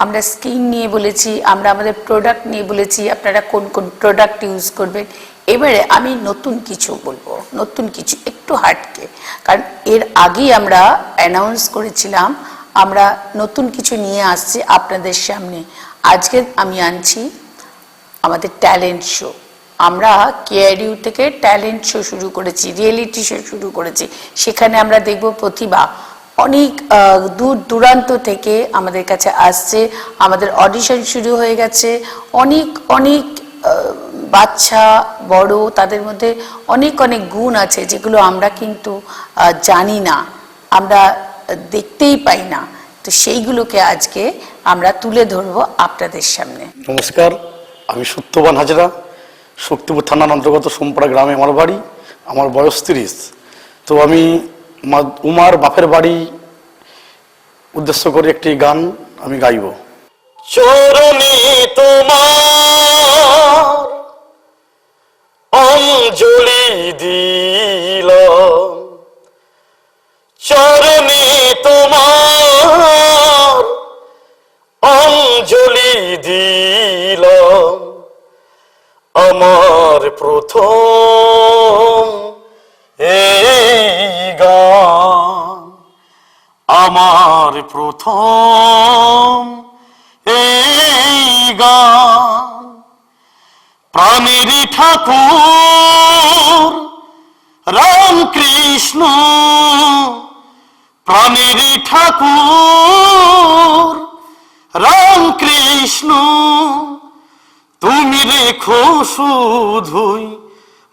আমরা স্কিন নিয়ে বলেছি, আমরা আমাদের প্রোডাক্ট নিয়ে বলেছি, আপনারা কোন কোন প্রোডাক্ট ইউজ করবেন। এবারে আমি নতুন কিছু বলবো, নতুন কিছু একটু হাটকে, কারণ এর আগেই আমরা অ্যানাউন্স করেছিলাম আমরা নতুন কিছু নিয়ে আসছি আপনাদের সামনে। আজকে আমি আনছি আমাদের ট্যালেন্ট শো। আমরা কেআরইউ থেকে ট্যালেন্ট শো শুরু করেছি, রিয়েলিটি শো শুরু করেছি। সেখানে আমরা দেখব প্রতিভা অনেক দূর দূরান্ত থেকে আমাদের কাছে আসছে, আমাদের অডিশন শুরু হয়ে গেছে। অনেক অনেক বাচ্চা বড়, তাদের মধ্যে অনেক অনেক গুণ আছে যেগুলো আমরা কিন্তু জানি না, আমরা দেখতেই পাই না। তো সেইগুলোকে আজকে আমরা তুলে ধরবো আপনাদের সামনে। নমস্কার, আমি সত্যবান হাজরা, শক্তিপুর থানার অন্তর্গত সোমপাড়া গ্রামে আমার বাড়ি। আমার বয়স 30। তো আমি উমার বাপের বাড়ি উদ্দেশ্য করে একটি গান আমি গাইব। চরণে তোমার অঞ্জলি দিলাম, চরণে তোমার অঞ্জলি দিলাম, আমার প্রথম এই গান, আমার প্রথম এই গান। প্রাণের ঠাকুর রামকৃষ্ণ, প্রাণের ঠাকুর রামকৃষ্ণ, তুমি রেখো শুধুই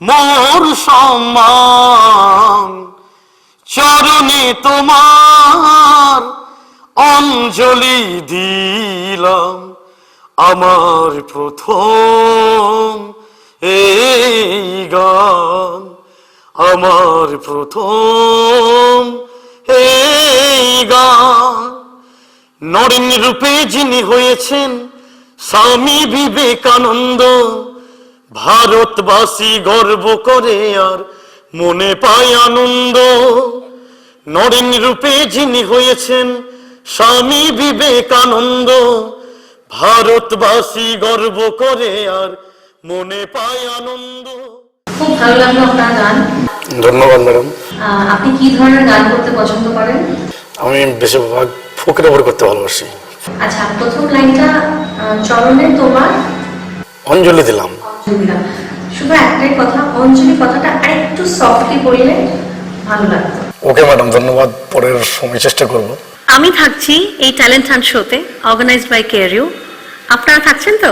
মোর সম্মান, চরণে তোমার অঞ্জলি দিলাম, আমার প্রথম এই গান, আমার প্রথম এই গান। নরেন রূপে যিনি হয়েছেন স্বামী বিবেকানন্দ, ভারতবাসী গর্ব করে আর মনে পায় আনন্দ। নরেন রূপে যিনি হয়েছেন স্বামী বিবেকানন্দ, ভারতবাসী গর্ব করে আর মনে পায় আনন্দ। খুব ভালো লাগলো আপনার গান। ধন্যবাদ ম্যাডাম। আপনি কি ধরনের গান করতে পছন্দ করেন? আমি বেশিরভাগ ফোকের ওপর করতে ভালোবাসি। আচ্ছা, প্রথম লাইনটা চরণে তোমার অঞ্জলি দিলাম। শুধু একটাই কথা, অঞ্জলি কথাটা আরেকটু সফটলি বললে ভালো লাগতো। ওকে ম্যাডাম, ধন্যবাদ। পরের সময় চেষ্টা করব। আমি থাকছি এই ট্যালেন্ট হান্ট শোতে, অর্গানাইজড বাই কেআরইউ। আপনারা থাকছেন তো?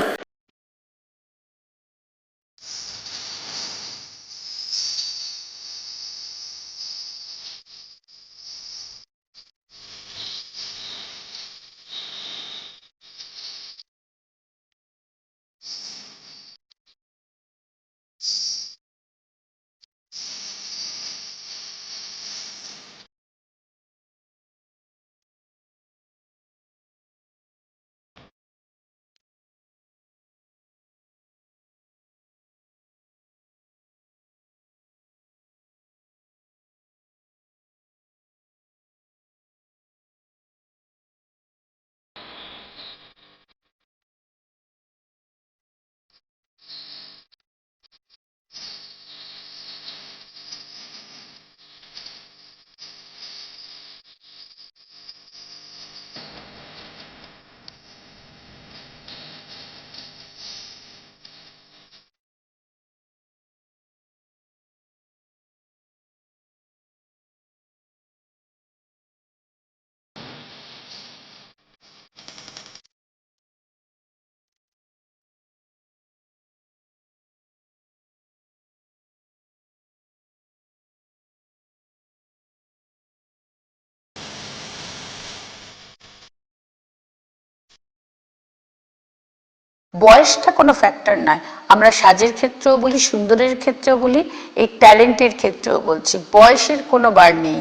বয়সটা কোনো ফ্যাক্টর নয়। আমরা সাজের ক্ষেত্রেও বলি, সুন্দরের ক্ষেত্রেও বলি, এই ট্যালেন্টের ক্ষেত্রেও বলছি, বয়সের কোনো বার নেই।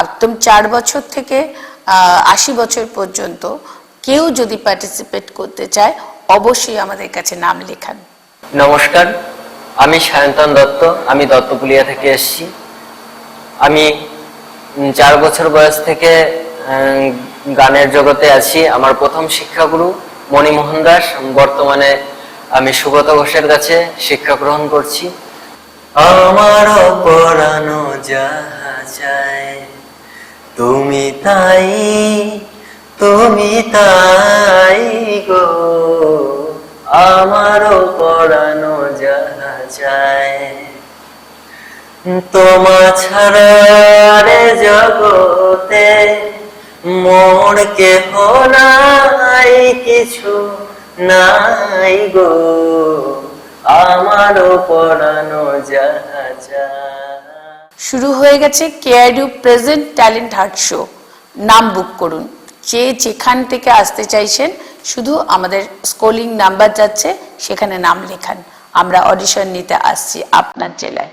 একদম 4 বছর থেকে 80 বছর পর্যন্ত কেউ যদি পার্টিসিপেট করতে চায় অবশ্যই আমাদের কাছে নাম লেখান। নমস্কার, আমি সায়ন্তন দত্ত, আমি দত্তপুলিয়া থেকে এসেছি। আমি 4 বছর বয়স থেকে গানের জগতে আছি। আমার প্রথম শিক্ষাগুরু মণিমোহন দাস। বর্তমানে আমি সুব্রত ঘোষের কাছে শিক্ষা গ্রহণ করছি। আমার পরানো যাহা চায় তুমি তাই, তুমি তাই গো, আমারও পরানো যাহা চায় তোমা ছাড়া রে জগতে মোর কেহ নাই, কিছু নাই গো, আমারও পরানো যাহা চায়। শুরু হয়ে গেছে কেআরইউ প্রেজেন্ট ট্যালেন্ট হার্ট শো। নাম বুক করুন। যে যেখান থেকে আসতে চাইছেন শুধু আমাদের স্কোলিং নাম্বার যাচ্ছে, সেখানে নাম লেখান। আমরা অডিশন নিতে আসছি আপনার জেলায়।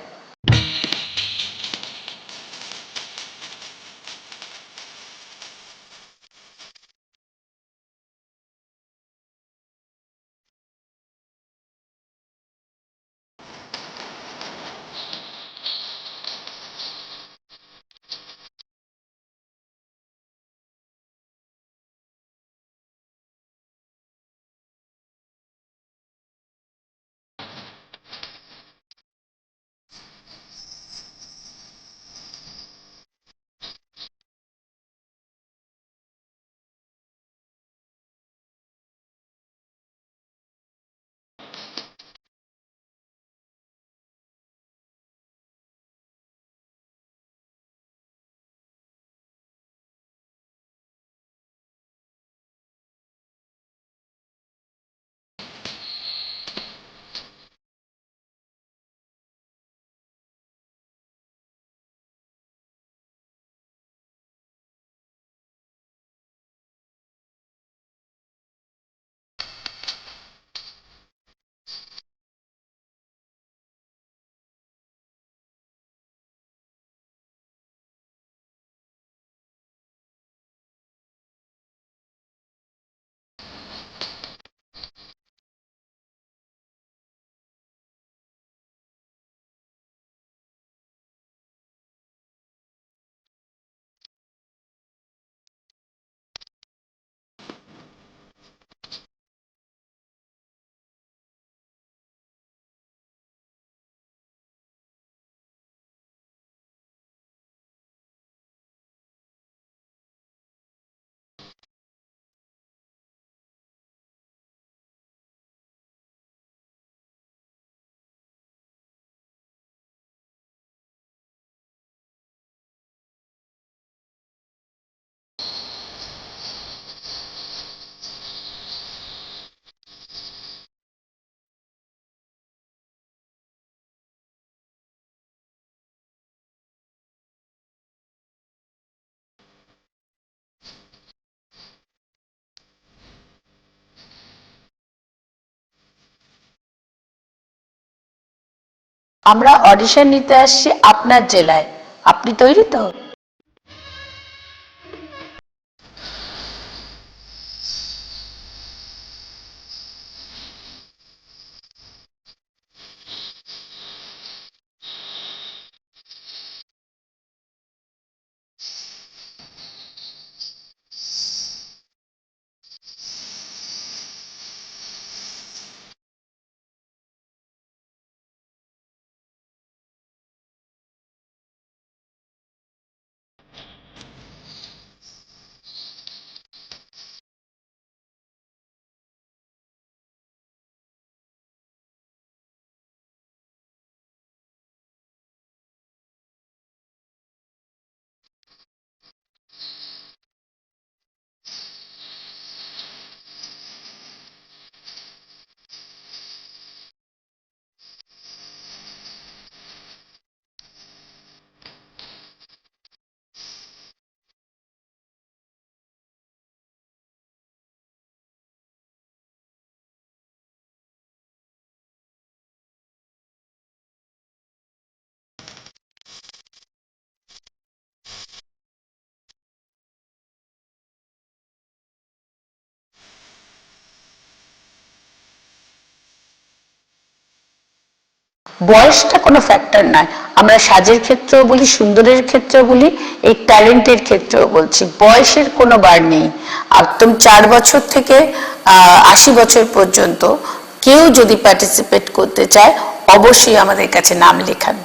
আমরা অডিশন নিতে আসছি আপনার জেলায়। আপনি তৈরি তো? বয়সটা কোনো ফ্যাক্টর নয়, আমরা সাজের ক্ষেত্রেও বলি, সুন্দরের ক্ষেত্রেও বলি, এই ট্যালেন্টের ক্ষেত্রেও বলছি, বয়সের কোনো বার নেই। একদম 4 বছর থেকে 80 বছর পর্যন্ত কেউ যদি পার্টিসিপেট করতে চায় অবশ্যই আমাদের কাছে নাম লেখান।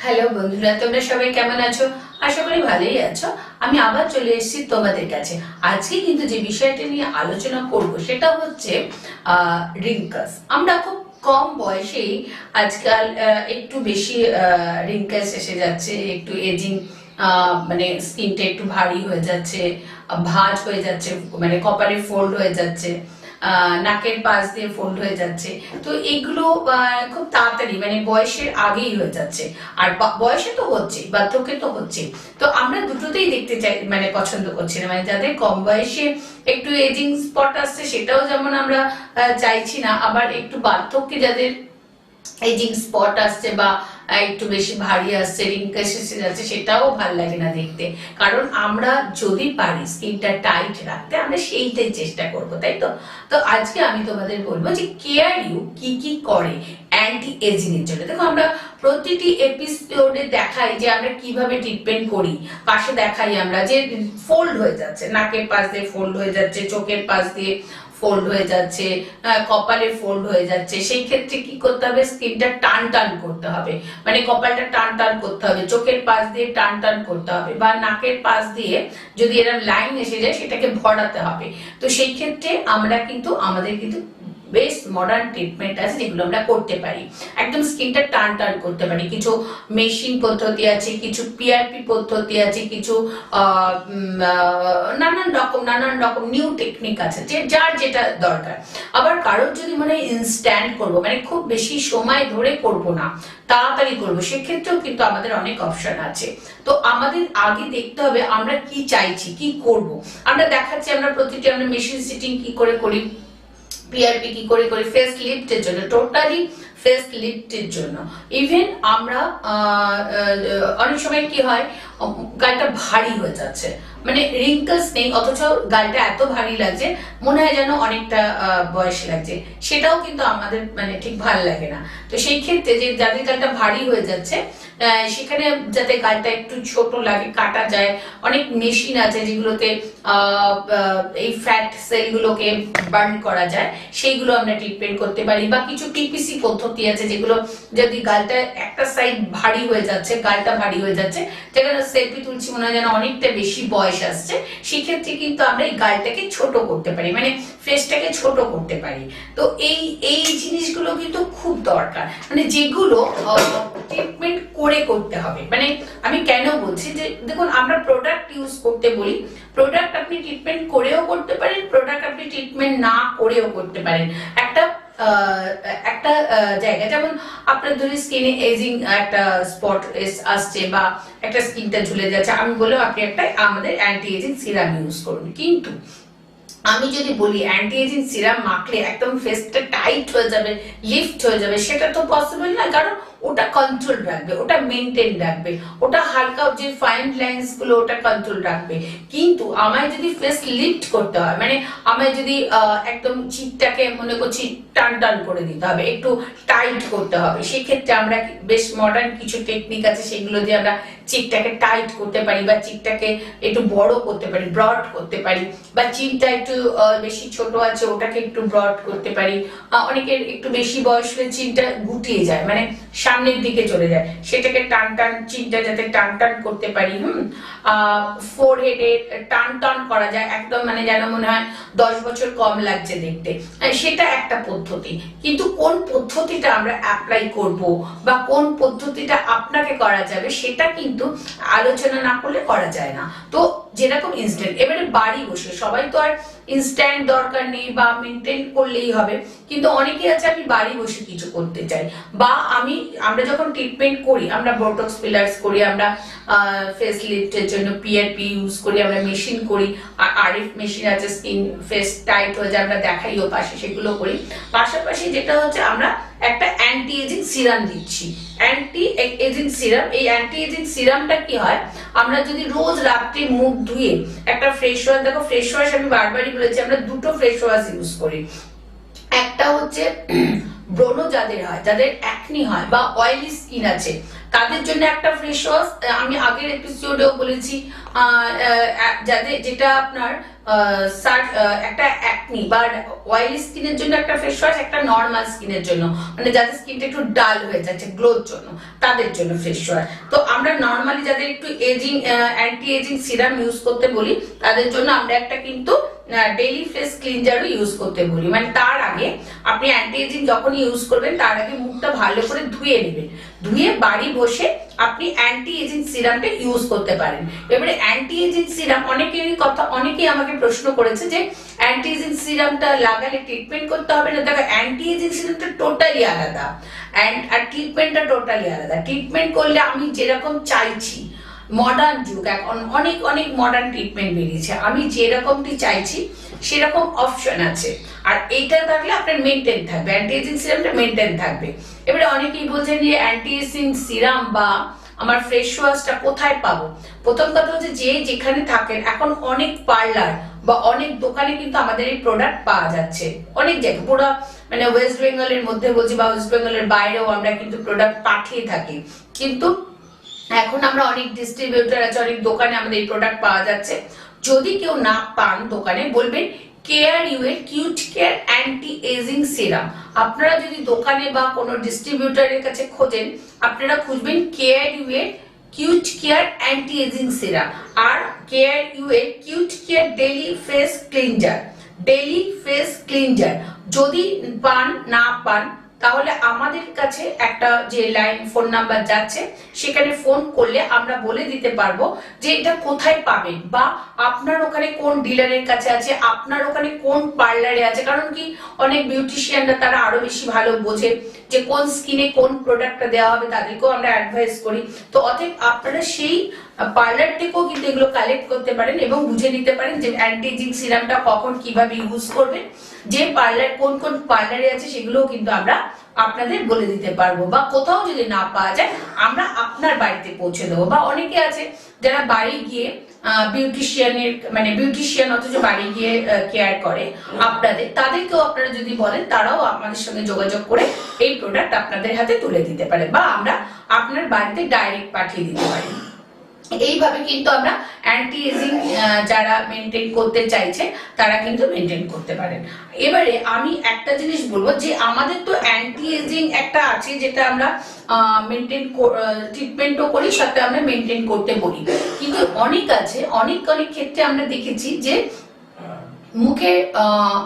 হ্যালো বন্ধুরা, তোমরা সবাই কেমন আছো? আশা করি ভালোই আছো। আমি আবার চলে এসেছি তোমাদের কাছে। আজকে কিন্তু যে বিষয়টা নিয়ে আলোচনা করব সেটা হচ্ছে রিঙ্কালস। আমরা খুব কম বয়সেই আজকাল একটু বেশি রিঙ্কালস এসে যাচ্ছে, একটু এজিং, মানে স্কিনটা একটু ভারী হয়ে যাচ্ছে, ভাঁজ হয়ে যাচ্ছে, মানে কপালে ফোল্ড হয়ে যাচ্ছে, নাকের পাশ দিয়ে ফোল্ড হয়ে যাচ্ছে। তো এগুলো খুব তাড়াতাড়ি মানে বয়সের আগেই হয়ে যাচ্ছে, আর বয়সে তো হচ্ছে, বার্ধক্যে তো হচ্ছে। তো আমরা দুটোতেই দেখতে চাই, মানে পছন্দ করছি না, মানে যাদের কম বয়সে একটু এজিং স্পট আসছে সেটাও যেমন আমরা চাইছি না, আবার একটু বার্ধক্যে যাদের এজিং স্পট আসছে বা একটু বেশি ভারী আসছে, রিঙ্কেলস এসে যাচ্ছে, সেটাও ভালো লাগে না দেখতে। কারণ আমরা যদি পারি স্কিনটা টাইট রাখতে, আমরা সেইটাই চেষ্টা করবো, তাই তো? তো আজকে আমি তোমাদের বলবো যে কেয়ার ইউ কি কি করে অ্যান্টি এজিং এর জন্য। দেখো, আমরা প্রতিটি এপিসোডে দেখাই যে আমরা কিভাবে ট্রিটমেন্ট করি, পাশে দেখাই আমরা যে ফোল্ড হয়ে যাচ্ছে, নাকের পাশ দিয়ে ফোল্ড হয়ে যাচ্ছে, চোখের পাশ দিয়ে ফোল্ড হয়ে যাচ্ছে, কপালে ফোল্ড হয়ে যাচ্ছে। সেই ক্ষেত্রে কি করতে হবে? স্কিনটা টান টান করতে হবে, মানে কপালটা টান টান করতে হবে, চোখের পাশ দিয়ে টান টান করতে হবে, বা নাকের পাশ দিয়ে যদি এরকম লাইন এসে যায় সেটাকে ভরাতে হবে। তো সেই ক্ষেত্রে আমরা কিন্তু আমাদের কিন্তু বেশ মডার্ন ট্রিটমেন্ট আছে যেগুলো আমরা করতে পারি, একদম স্কিনটা টান টান করতে পারি। কিছু মেশিন পদ্ধতি আছে, কিছু পিআরপি পদ্ধতি আছে, কিছু নানান রকম নিউ টেকনিক আছে, যে যার যেটা দরকার। আবার কারোর যদি মনে হয় ইনস্ট্যান্ট করবো, মানে খুব বেশি সময় ধরে করব না, তাড়াতাড়ি করবো, সেক্ষেত্রেও কিন্তু আমাদের অনেক অপশন আছে। তো আমাদের আগে দেখতে হবে আমরা কি চাইছি, কি করব। আমরা দেখাচ্ছি আমরা প্রতিটি আমরা মেশিন সিটিং কি করে করি, পিআরপি কি করে করি ফেস লিফটের জন্য, টোটালি ফেস লিফটের জন্য। ইভেন আমরা অনেক সময় কি হয়, গালটা ভারী হয়ে যাচ্ছে, মানে রিঙ্কলস নেই অথচ গালটা এত ভারী লাগছে, মনে হয় যেন অনেকটা বয়স লাগছে, সেটাও কিন্তু আমাদের মানে ঠিক ভালো লাগে না। তো সেই ক্ষেত্রে যে যাদের গালটা ভারী হয়ে যাচ্ছে সেখানে যাতে গালটা একটু ছোট লাগে, কাটা যায়, অনেক মেশিন আছে যেগুলোতে এই ফ্যাট সেলগুলোকে বার্ন করা যায়, সেইগুলো আমরা ট্রিটমেন্ট করতে পারি। বা কিছু টিপিসি পদ্ধতি আছে যেগুলো যদি গালটা একটা সাইড ভারী হয়ে যাচ্ছে, গালটা ভারী হয়ে যাচ্ছে, যেখানে সেলফি তুলছি মনে হয় যেন অনেকটা বেশি বয়স আসছে, সেক্ষেত্রে কিন্তু আমরা এই গালটাকে ছোট করতে পারি, মানে ফেসটাকে ছোট করতে পারি। তো এই জিনিসগুলো কিন্তু খুব দরকার, মানে যেগুলো ট্রিটমেন্ট করে করতে হবে। মানে আমি কেন বলছি যে দেখুন, আমরা প্রোডাক্ট ইউজ করতে বলি, প্রোডাক্ট আপনি ট্রিটমেন্ট করেও করতে পারেন, প্রোডাক্ট আপনি ট্রিটমেন্ট না করেও করতে পারেন। একটা জায়গা যেমন আপনার ধরে স্কিনে এজিং একটা স্পট আসছে বা একটা স্কিনটা ঝুলে যাচ্ছে, আমি বললাম আপনি একটা আমাদের অ্যান্টি এজিং সিরাম ইউজ করুন। কিন্তু আমি যদি বলি অ্যান্টি এজিং সিরাম মাখলে একদম ফেসটা টাইট হয়ে যাবে, লিফট হয়ে যাবে, সেটা তো পসিবল না, কারণ ওটা কন্ট্রোল রাখবে, ওটা মেনটেন রাখবে, ওটা হালকা যে ফাইন লাইন্স গুলো ওটা কন্ট্রোল রাখবে। কিন্তু আমায় যদি ফেস লিফট করতে হয়, মানে আমায় যদি একদম চিকটাকে মনে করছি টান টান করে দিতে হবে, একটু টাইট করতে হবে, সেই ক্ষেত্রে আমরা বেশ মডার্ন কিছু টেকনিক আছে, সেগুলো দিয়ে আমরা চিকটাকে টাইট করতে পারি, বা চিকটাকে একটু বড় করতে পারি, ব্রড করতে পারি, বা চিনটা একটু বেশি ছোট আছে ওটাকে একটু ব্রড করতে পারি। অনেকের একটু বেশি বয়স হলে চিনটা গুটিয়ে যায়, মানে সামনের দিকে চলে যায়, সেটাকে টান টান, চিনটা যাতে টান টান করতে পারি। ফোরহেডে টান টান করা যায়, একদম মানে যেন মনে হয় 10 বছর কম লাগছে দেখতে, সেটা একটা পদ্ধতি। কিন্তু কোন পদ্ধতিটা আমরা অ্যাপ্লাই করব বা কোন পদ্ধতিটা আপনাকে করা যাবে, সেটা কিন্তু আলোচনা না করলে করা যায় না। তো যেরকম ইনস্ট্যান্ট, এবারে বাড়ি বসে সবাই তো আর ইনস্ট্যান্ট দরকার নেই বা মেনটেন করলেই হবে, কিন্তু অনেকেই আছে আমি বাড়ি বসে কিছু করতে চাই, বা আমরা যখন ট্রিটমেন্ট করি, আমরা বোটক্স ফিলার্স করি, আমরা ফেস লিফটের জন্য পিআরপি ইউজ করি, আমরা মেশিন করি, আরএফ মেশিন আছে, স্কিন ফেস টাইট হয়ে যায় আমরা দেখাইও পাশে, সেগুলো করি। পাশাপাশি যেটা হচ্ছে আমরা একটা অ্যান্টি এজিং সিরাম দিচ্ছি, অ্যান্টি এজিং সিরাম। এই অ্যান্টি এজিং সিরামটা কি হয়, আমরা যদি রোজ রাত্রে মুখ ধুয়ে একটা ফ্রেশ ওয়াশ, দেখো ফ্রেশ ওয়াশ আমি বারবারই বলেছি আমরা দুটো ফ্রেশ ওয়াশ ইউজ করি। একটা হচ্ছে ব্রণ যাদের হয়, যাদের অ্যাকনি হয় বা অয়েলি স্কিন আছে, তাদের জন্য একটা ফ্রেশ ওয়াশ, আমি আগের এপিসোডেও বলেছি, যাদের যেটা আপনার একটা অ্যাকনি বা অয়েলি স্কিনের জন্য একটা ফেস ওয়াশ, একটা নর্মাল স্কিনের জন্য, মানে যাদের স্কিনটা একটু ডাল হয়ে যাচ্ছে গ্লোর জন্য, তাদের জন্য ফেস ওয়াশ। তো আমরা নর্মালি যাদের একটু ageing anti ageing serum use করতে বলি, তাদের জন্য আমরা একটা কিন্তু ডেইলি ফেস ক্লিনজারও ইউজ করতে বলি। মানে তার আগে আপনি অ্যান্টি এজিং যখন ইউজ করবেন তার আগে মুখটা ভালো করে ধুয়ে নেবেন, ধুয়ে বাড়ি বসে আপনি অ্যান্টি এজিং সিরামটা ইউজ করতে পারেন। এবারে অ্যান্টি এজিং সিরাম অনেকেই আমাকে প্রশ্ন করেছে যে অ্যান্টি এজিং সিরামটা লাগালে ট্রিটমেন্ট করতে হবে না। দেখো অ্যান্টি এজিং সিরামটা টোটালি আলাদা, আর ট্রিটমেন্টটা টোটালি আলাদা। ট্রিটমেন্ট করলে আমি যেরকম চাইছি, মডার্ন যুগ, এখন অনেক অনেক মডার্ন ট্রিটমেন্ট বেরিয়েছে, আমি যেরকমটি চাইছি সেরকম অপশন আছে। আর এইটা থাকলে আপনার মেনটেন থাকবে, অ্যান্টি এজিং সিরামটা মেনটেন থাকবে। এবারে অনেকেই বলছেন যে অ্যান্টি এজিং সিরাম বা আমার ফ্রেশ ওয়াশটা কোথায় পাবো? প্রথম কথা হচ্ছে যে যেখানে থাকেন, এখন অনেক পার্লার বা অনেক দোকানে কিন্তু আমাদের এই প্রোডাক্ট পাওয়া যাচ্ছে, অনেক জায়গায়, পুরো মানে ওয়েস্ট বেঙ্গলের মধ্যে বলছি বা ওয়েস্ট বেঙ্গলের বাইরেও আমরা কিন্তু প্রোডাক্ট পাঠিয়ে থাকি। কিন্তু এখন আমরা অনেক ডিস্ট্রিবিউটর আছে, অনেক দোকানে আমাদের এই প্রোডাক্ট পাওয়া যাচ্ছে। যদি কেউ না পান দোকানে, বলবেন কেয়ার ইউ এর cute care anti ageing serum. আপনারা যদি দোকানে বা কোনো ডিস্ট্রিবিউটরের কাছে খোঁজেন, আপনারা খুঁজবেন কেয়ার ইউ এর cute care anti ageing serum আর কেয়ার ইউ এর cute care daily face cleanser, daily face cleanser. যদি না পান তাহলে আমাদের কাছে একটা যে লাইন ফোন নাম্বার যাচ্ছে, সেখানে ফোন করলে আমরা বলে দিতে পারবো যে এটা কোথায় পাবেন, বা আপনার ওখানে কোন ডিলারের কাছে আছে, আপনার ওখানে কোন পার্লারে আছে। কারণ কি অনেক বিউটিশিয়ানরা তারা আরো বেশি ভালো বোঝে যে কোন স্কিনে কোন প্রোডাক্টটা দেওয়া হবে, তাদেরকেও আমরা অ্যাডভাইস করি। তো অতএব আপনারা সেই পার্লার থেকেও কিন্তু এগুলো কালেক্ট করতে পারেন এবং বুঝে নিতে পারেন যে অ্যান্টি এজিং সিরামটা কখন কিভাবে ইউজ করবেন। যে পার্লার কোন কোন পার্লারে আছে সেগুলোও কিন্তু আমরা আপনাদের বলে দিতে পারবো, বা কোথাও যদি না পাওয়া যায় আমরা আপনার বাড়িতে পৌঁছে দেবো। বা অনেকে আছে যারা বাড়ি গিয়ে বিউটিশিয়ান অথচ বাড়ি গিয়ে কেয়ার করে আপনাদের, তাদেরকেও আপনারা যদি বলেন তারাও আমাদের সঙ্গে যোগাযোগ করে এই প্রোডাক্ট আপনাদের হাতে তুলে দিতে পারে, বা আমরা আপনার বাড়িতে ডাইরেক্ট পাঠিয়ে দিতে পারি। এইভাবে কিন্তু আমরা অ্যান্টি এজিং যারা মেনটেন করতে চাইছে তারা কিন্তু মেনটেন করতে পারেন। এবারে আমি একটা জিনিস বলবো যে আমাদের তো অ্যান্টি এজিং একটা আছে যেটা আমরা মেনটেন ট্রিটমেন্টও করি, সাথে আমরা মেনটেন করতে বলি। কিন্তু অনেক আছে, অনেক ক্ষেত্রে আমরা দেখেছি যে মুখে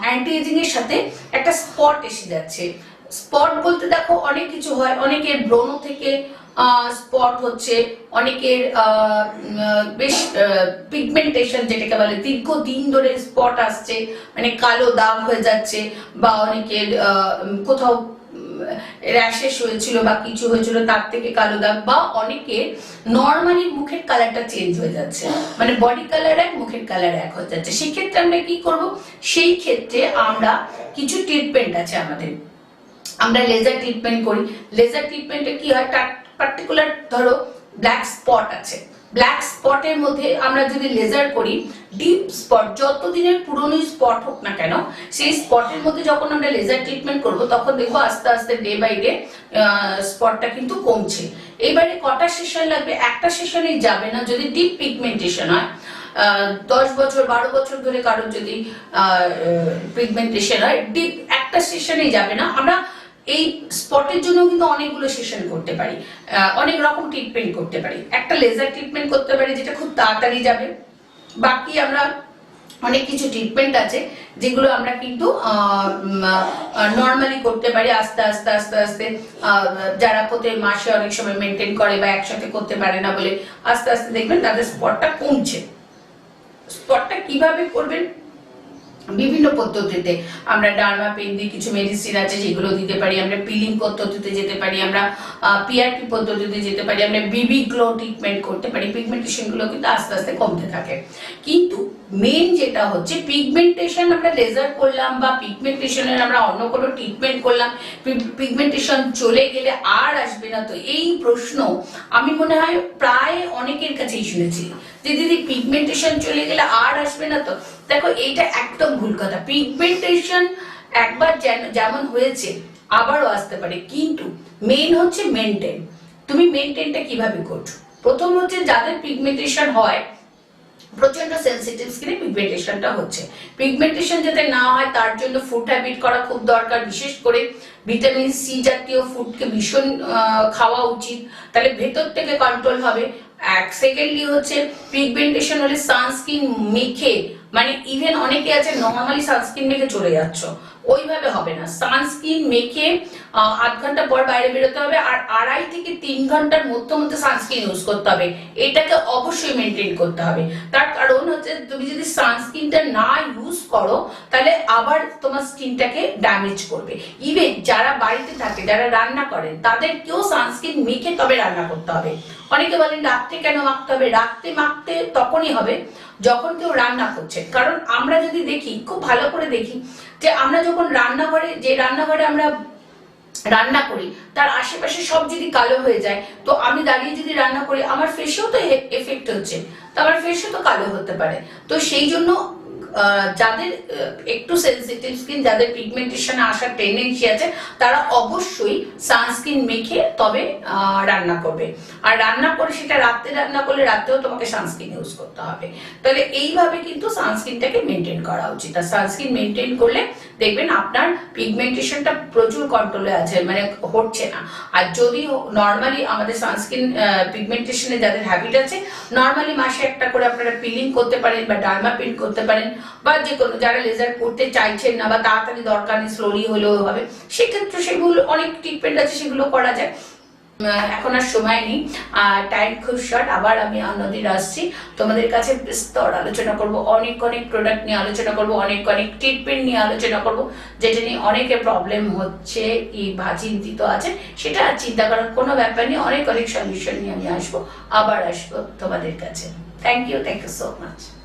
অ্যান্টি এজিং এর সাথে একটা স্পট এসে যাচ্ছে। স্পট বলতে দেখো অনেক কিছু হয়, অনেকের ব্রণ থেকে স্পট হচ্ছে, অনেকের বেশ পিগমেন্টেশন যেটাকে বলে দীর্ঘদিন ধরে স্পট আসছে, মানে কালো দাগ হয়ে যাচ্ছে, বা অনেকের কোথাও র্যাশেস হয়েছিল বা কিছু হয়েছিল তার থেকে কালো দাগ, বা অনেকের নর্মালি মুখের কালারটা চেঞ্জ হয়ে যাচ্ছে, মানে বডি কালার এক মুখের কালার এক হয়ে যাচ্ছে। সেক্ষেত্রে আমরা কি করব? সেই ক্ষেত্রে আমরা কিছু ট্রিটমেন্ট আছে আমাদের, আমরা লেজার ট্রিটমেন্ট করি। লেজার ট্রিটমেন্টে কি হয়, পার্টিকুলার ধরো ব্ল্যাক স্পট আছে, ব্ল্যাক স্পটের মধ্যে আমরা যদি লেজার করি, ডিপ স্পট যতদিনের পুরনো স্পট হোক না কেন, সেই স্পটের মধ্যে যখন আমরা লেজার ট্রিটমেন্ট করব তখন দেখবো আস্তে আস্তে ডে বাই ডে স্পটটা কিন্তু কমছে। এবারে কটা সেশন লাগবে? একটা সেশনেই যাবে না। যদি ডিপ পিগমেন্টেশন হয়, 10 বছর 12 বছর ধরে কারোর যদি পিগমেন্টেশন হয়, ডিপ একটা সেশনেই যাবে না। আমরা এই স্পটের জন্য কিন্তু অনেকগুলো সেশন করতে পারি, অনেক রকম ট্রিটমেন্ট করতে পারি। একটা লেজার ট্রিটমেন্ট করতে পারি যেটা খুব তাড়াতাড়ি যাবে। বাকি আমরা অনেক কিছু ট্রিটমেন্ট আছে যেগুলো আমরা কিন্তু নর্মালি করতে পারি আস্তে আস্তে আস্তে আস্তে। যারা প্রতি মাসে অনেক সময় মেনটেন করে বা একসাথে করতে পারে না বলে আস্তে আস্তে দেখবেন তাদের স্পটটা কমছে। স্পটটা কিভাবে করবেন? বিভিন্ন পদ্ধতিতে আমরা ডার্মা পেন দিয়ে কিছু মেডিসিন আছে যেগুলো দিতে পারি, আমরা পিলিং পদ্ধতিতে যেতে পারি, আমরা পিআরপি পদ্ধতিতে যেতে পারি, আমরা বিবি গ্লো ট্রিটমেন্ট করতে পারি। পিগমেন্টেশন গুলো কিন্তু আস্তে আস্তে কমতে থাকে। কিন্তু মেন যেটা হচ্ছে পিগমেন্টেশন আমরা লেজার করলাম বা পিগমেন্টেশনের আমরা অন্য কোনো ট্রিটমেন্ট করলাম, পিগমেন্টেশন চলে গেলে আর আসবে না, তো এই প্রশ্ন আমি মনে হয় প্রায় অনেকের কাছেই শুনেছি যে দিদি পিগমেন্টেশন চলে গেলে আর আসবে না তো। দেখো এইটা একদম ভুল কথা। পিগমেন্টেশন একবার যেমন হয়েছে আবারও আসতে পারে, কিন্তু মেইন হচ্ছে মেনটেন। তুমি মেনটেনটা কিভাবে করছো? প্রথম হচ্ছে যাদের পিগমেন্টেশন হয়, প্রচন্ড সেনসিটিভ স্কিনে পিগমেন্টেশনটা হচ্ছে, পিগমেন্টেশন যাতে না হয় তার জন্য ফুড হ্যাবিট করা খুব দরকার। বিশেষ করে ভিটামিন সি জাতীয় ফুডকে ভীষণ খাওয়া উচিত, তাহলে ভেতর থেকে কন্ট্রোল হবে। সেকেন্ডলি হচ্ছে পিগমেন্টেশন হলে সানস্ক্রিন মেখে, মানে ইভেন অনেকে আছে নর্মালি সানস্ক্রিন মেখে চলে যাচ্ছ, ওইভাবে হবে না। সানস্ক্রিন মেখে আধ ঘন্টা পর বাইরে বেরোতে হবে, আর 2.5 থেকে 3 ঘন্টার মধ্যে মধ্যে সানস্ক্রিন ইউজ করতে হবে। এটাকে অবশ্যই মেনটেন করতে হবে। তার কারণ হচ্ছে তুমি যদি সানস্ক্রিনটা না ইউজ করো তাহলে আবার তোমার স্কিনটাকে ড্যামেজ করবে। ইভেন যারা বাড়িতে থাকে, যারা রান্না করেন, তাদেরকেও সানস্ক্রিন মেখে তবে রান্না করতে হবে। অনেকে বলেন রাত্রে কেন মাখতে হবে? রাত্রে মাখতে তখনই হবে যখন কেউ রান্না করছে। কারণ আমরা যদি দেখি, খুব ভালো করে দেখি, যে আমরা যখন রান্নাঘরে আমরা রান্না করি তার আশেপাশে সব যদি কালো হয়ে যায়, তো আমি দাঁড়িয়ে যদি রান্না করি আমার ফেসেও তো এফেক্ট হচ্ছে, তো আমার ফেসও তো কালো হতে পারে। তো সেই জন্য যাদের একটু সেনসিটিভ স্কিন, যাদের পিগমেন্টেশনে আসার টেন্ডেন্সি আছে, তারা অবশ্যই সানস্ক্রিন মেখে তবে রান্না করবে। আর রান্না করে সেটা রাতে রান্না করলে রাতেও তোমাকে সানস্ক্রিন ইউজ করতে হবে। তাহলে এইভাবে কিন্তু সানস্ক্রিনটাকে মেনটেন করা উচিত। আর সানস্ক্রিন মেনটেন করলে দেখবেন আপনার পিগমেন্টেশনটা প্রচুর কন্ট্রোলে আছে, মানে হচ্ছে না। আর যদি নর্মালি আমাদের সানস্ক্রিন পিগমেন্টেশনে যাদের হ্যাবিট আছে, নর্মালি মাসে একটা করে আপনারা পিলিং করতে পারেন বা ডার্মা পেন করতে পারেন, বা যে কোনো যারা লেজার করতে চাইছেন না বা তাড়াতাড়ি দরকার নেই, স্লোলি হলেও হবে, সেক্ষেত্রে সেগুলো অনেক ট্রিটমেন্ট আছে, সেগুলো করা যায়। এখন আর সময় নেই, টাইম খুব শর্ট। আবার আমি অন্যদিন আসছি, তোমাদের কাছে বিস্তর আলোচনা করব, অনেক অনেক প্রোডাক্ট নিয়ে আলোচনা করব, অনেক অনেক ট্রিটমেন্ট নিয়ে আলোচনা করব, যেটা নিয়ে অনেকের প্রবলেম হচ্ছে বা চিন্তিত আছে। সেটা আর চিন্তা করার কোনো ব্যাপার নেই, অনেক অনেক সলিউশন নিয়ে আমি আসবো, আবার আসবো তোমাদের কাছে। Thank you so much.